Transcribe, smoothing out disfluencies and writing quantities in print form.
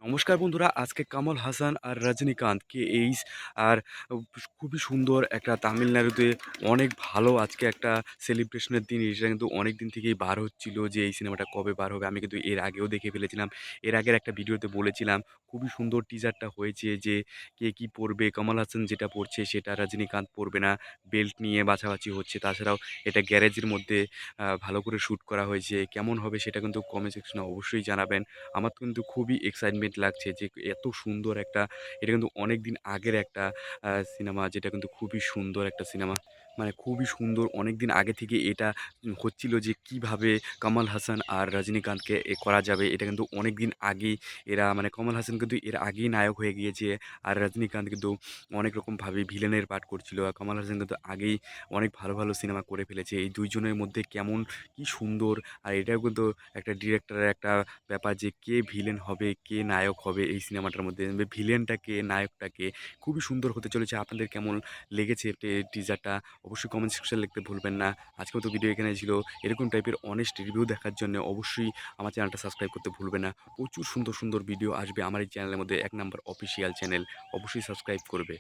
নমস্কার বন্ধুরা, আজকে কমল হাসান আর রজনীকান্তকে এই আর খুবই সুন্দর একটা তামিলনাড়ুতে অনেক ভালো আজকে একটা সেলিব্রেশনের দিন। এটা কিন্তু অনেক দিন থেকেই বার হচ্ছিল যে এই সিনেমাটা কবে বার হবে। আমি কিন্তু এর আগেও দেখে ফেলেছিলাম। এর আগের একটা ভিডিওতে বলেছিলাম খুবই সুন্দর টিজারটা হয়েছে যে কে কি পরবে। কমল হাসান যেটা পরছে সেটা রজনীকান্ত পরবে না, বেল্ট নিয়ে বাছাবাছি হচ্ছে। তাছাড়াও এটা গ্যারেজের মধ্যে ভালো করে শ্যুট করা হয়েছে। কেমন হবে সেটা কিন্তু কমেন্ট সেকশনে অবশ্যই জানাবেন। আমার কিন্তু খুবই এক্সাইটমেন্ট লাগছে যে এত সুন্দর একটা, এটা কিন্তু অনেকদিন আগের একটা সিনেমা, যেটা কিন্তু খুবই সুন্দর একটা সিনেমা। মানে খুবই সুন্দর, অনেকদিন আগে থেকে এটা হচ্ছিল যে কিভাবে কমল হাসান আর রজনীকান্তকে করা যাবে। এটা কিন্তু অনেকদিন আগেই এরা, মানে কমল হাসান কিন্তু এর আগেই নায়ক হয়ে গিয়েছে, আর রজনীকান্ত কিন্তু অনেক রকমভাবে ভিলেনের পাঠ করছিল। আর কমল হাসান কিন্তু আগেই অনেক ভালো ভালো সিনেমা করে ফেলেছে। এই দুইজনের মধ্যে কেমন কি সুন্দর। আর এটাও কিন্তু একটা ডিরেক্টরের একটা ব্যাপার যে কে ভিলেন হবে, কে নায়ক হবে এই সিনেমাটার মধ্যে, ভিলেনটা কে, নায়কটা কে। খুবই সুন্দর হতে চলেছে। আপনাদের কেমন লেগেছে টিজারটা অবশ্যই কমেন্ট সেকশনে লিখতে ভুলবেন না। আজকেও তো ভিডিও এখানে ছিল। এরকম টাইপের অনেস্ট রিভিউ দেখার জন্য অবশ্যই আমার চ্যানেলটা সাবস্ক্রাইব করতে ভুলবেন না। প্রচুর সুন্দর সুন্দর ভিডিও আসবে আমার এই চ্যানেলের মধ্যে, 1 নাম্বার অফিসিয়াল চ্যানেল। অবশ্যই সাবস্ক্রাইব করবে।